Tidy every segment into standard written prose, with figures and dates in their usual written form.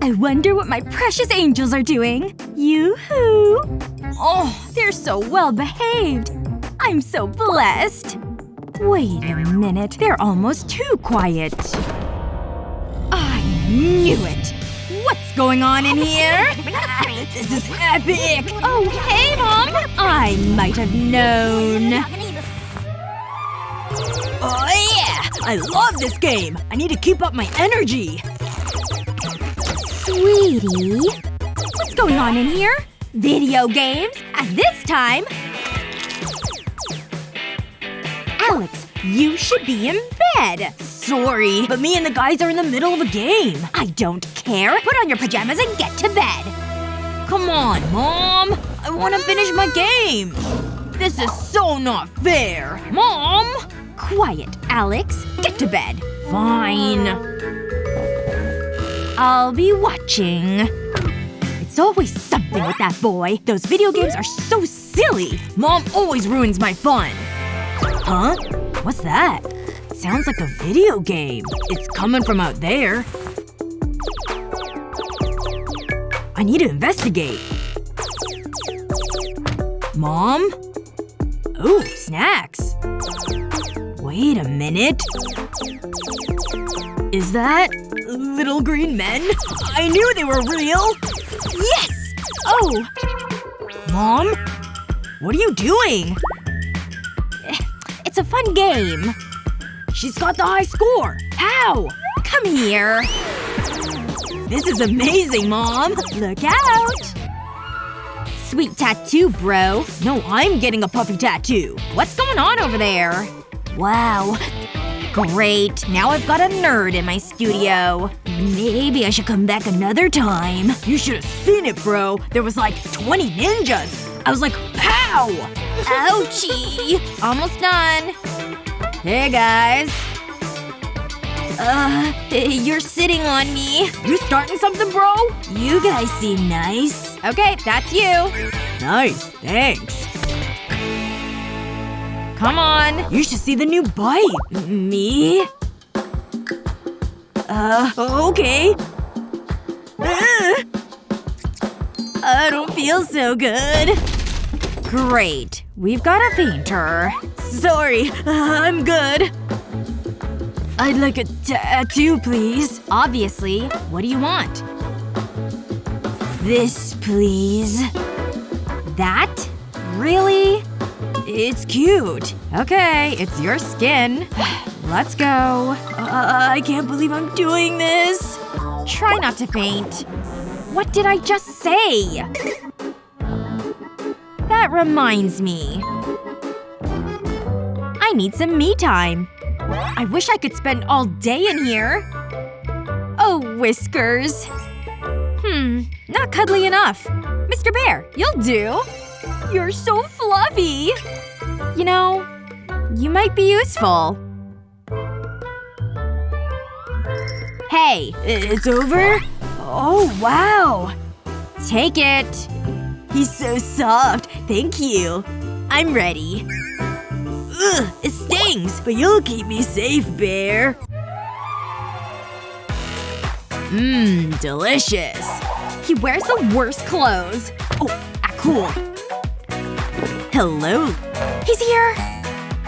I wonder what my precious angels are doing. Yoo-hoo! Oh, they're so well-behaved. I'm so blessed. Wait a minute. They're almost too quiet. I knew it! What's going on in here? This is epic! Oh, hey, Mom! I might have known. Oh yeah! I love this game! I need to keep up my energy! Sweetie? What's going on in here? Video games? And this time… Alex, you should be in bed. Sorry, but me and the guys are in the middle of a game. I don't care. Put on your pajamas and get to bed. Come on, Mom! I wanna finish my game! This is so not fair! Mom! Quiet, Alex. Get to bed. Fine. I'll be watching. It's always something with that boy. Those video games are so silly. Mom always ruins my fun. Huh? What's that? Sounds like a video game. It's coming from out there. I need to investigate. Mom? Ooh, snacks. Wait a minute. Is that… little green men? I knew they were real! Yes! Oh! Mom? What are you doing? It's a fun game. She's got the high score! How? Come here. This is amazing, Mom! Look out! Sweet tattoo, bro. No, I'm getting a puffy tattoo. What's going on over there? Wow. Great. Now I've got a nerd in my studio. Maybe I should come back another time. You should have seen it, bro. There was like 20 ninjas. I was like, pow! Ouchie. Almost done. Hey, guys. You're sitting on me. You starting something, bro? You guys seem nice. Okay, that's you. Nice. Thanks. Come on. You should see the new bike. Me? Okay. I don't feel so good. Great. We've got a fainter. Sorry. I'm good. I'd like a tattoo, please. Obviously. What do you want? This, please. That? Really? It's cute. Okay, it's your skin. Let's go. I can't believe I'm doing this. Try not to faint. What did I just say? That reminds me. I need some me time. I wish I could spend all day in here. Oh, Whiskers. Not cuddly enough. Mr. Bear, you'll do. You're so fluffy. You know, you might be useful. Hey. It's over? Oh, wow. Take it. He's so soft. Thank you. I'm ready. Ugh, it stings, but you'll keep me safe, Bear. Delicious. He wears the worst clothes. Oh, act cool. Hello. He's here.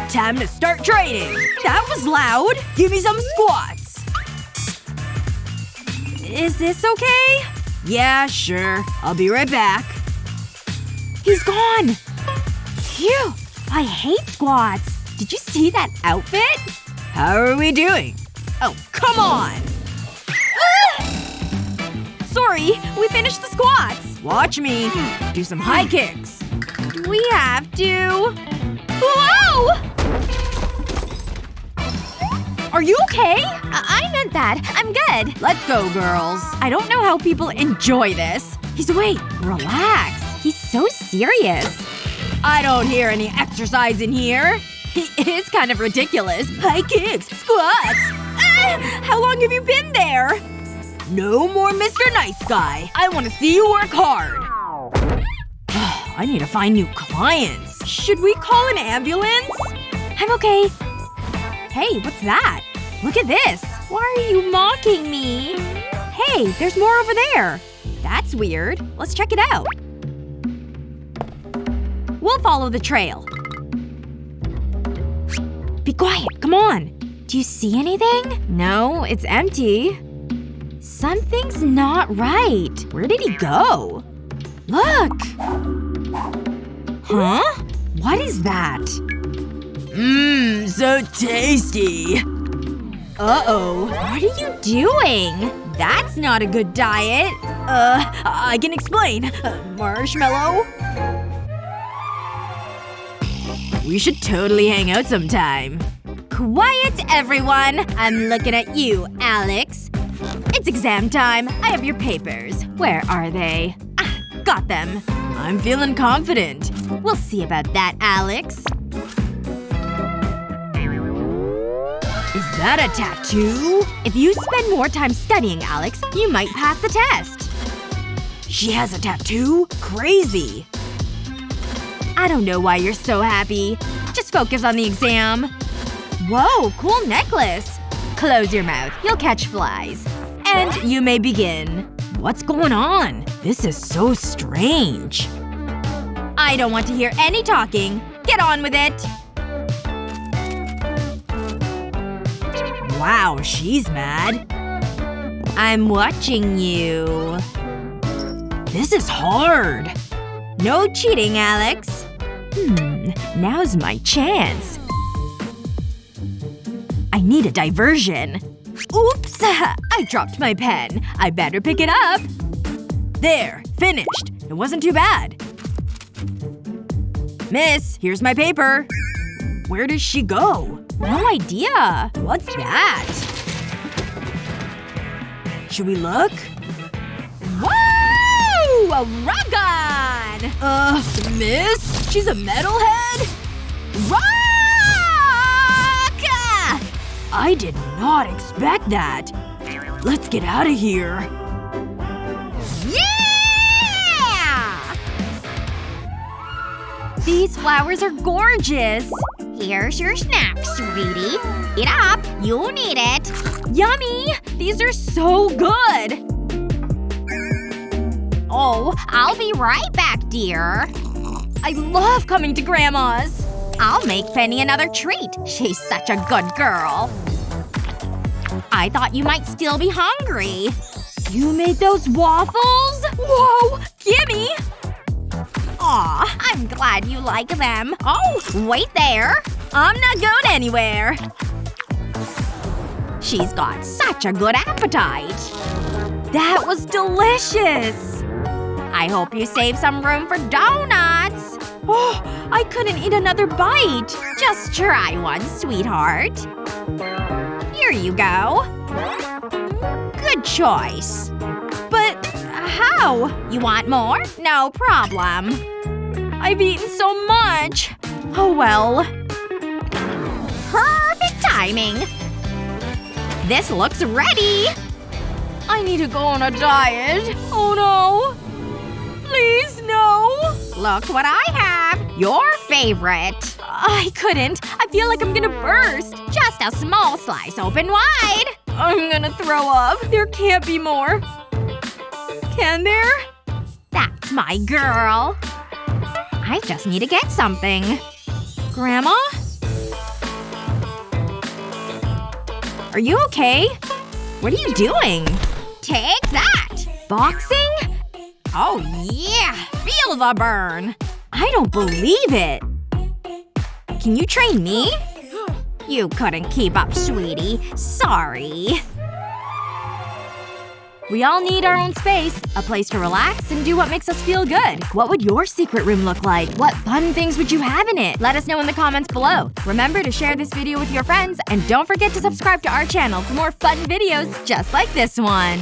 Time to start training. That was loud. Give me some squats. Is this okay? Yeah, sure. I'll be right back. He's gone. Phew. I hate squats. Did you see that outfit? How are we doing? Oh, come on! Sorry. We finished the squats. Watch me. Do some high kicks. We have to… Whoa! Are you okay? I meant that. I'm good. Let's go, girls. I don't know how people enjoy this. He's awake. Relax. He's so serious. I don't hear any exercise in here. It is kind of ridiculous. High kicks. Squats. How long have you been there? No more Mr. Nice Guy. I want to see you work hard. I need to find new clients. Should we call an ambulance? I'm okay. Hey, what's that? Look at this. Why are you mocking me? Hey, there's more over there. That's weird. Let's check it out. We'll follow the trail. Be quiet. Come on. Do you see anything? No, it's empty. Something's not right. Where did he go? Look! Huh? What is that? Mmm, so tasty. Uh-oh. What are you doing? That's not a good diet. I can explain. Marshmallow? We should totally hang out sometime. Quiet, everyone! I'm looking at you, Alex. It's exam time. I have your papers. Where are they? Ah, got them. I'm feeling confident. We'll see about that, Alex. Is that a tattoo? If you spend more time studying, Alex, you might pass the test. She has a tattoo? Crazy. I don't know why you're so happy. Just focus on the exam. Whoa, cool necklace. Close your mouth. You'll catch flies. And you may begin. What's going on? This is so strange. I don't want to hear any talking. Get on with it. Wow, she's mad. I'm watching you. This is hard. No cheating, Alex. Now's my chance. I need a diversion. Oops! I dropped my pen. I better pick it up. There. Finished. It wasn't too bad. Miss, here's my paper. Where does she go? No idea. What's that? Should we look? Whoa! A rug-on! Miss? She's a metalhead? Rock! I did not expect that. Let's get out of here. Yeah! These flowers are gorgeous. Here's your snack, sweetie. Eat up. You'll need it. Yummy! These are so good! Oh, I'll be right back, dear. I love coming to Grandma's. I'll make Penny another treat. She's such a good girl. I thought you might still be hungry. You made those waffles? Whoa! Gimme! Aw, I'm glad you like them. Oh, wait there. I'm not going anywhere. She's got such a good appetite. That was delicious! I hope you save some room for donuts. Oh, I couldn't eat another bite. Just try one, sweetheart. Here you go. Good choice. But how? You want more? No problem. I've eaten so much. Oh well. Perfect timing. This looks ready. I need to go on a diet. Oh no. Please, no. Look what I have. Your favorite. I couldn't. I feel like I'm gonna burst. Just a small slice open wide. I'm gonna throw up. There can't be more. Can there? That's my girl. I just need to get something. Grandma? Are you okay? What are you doing? Take that. Boxing? Oh yeah. Feel the burn. I don't believe it. Can you train me? You couldn't keep up, sweetie. Sorry. We all need our own space. A place to relax and do what makes us feel good. What would your secret room look like? What fun things would you have in it? Let us know in the comments below. Remember to share this video with your friends, and don't forget to subscribe to our channel for more fun videos just like this one.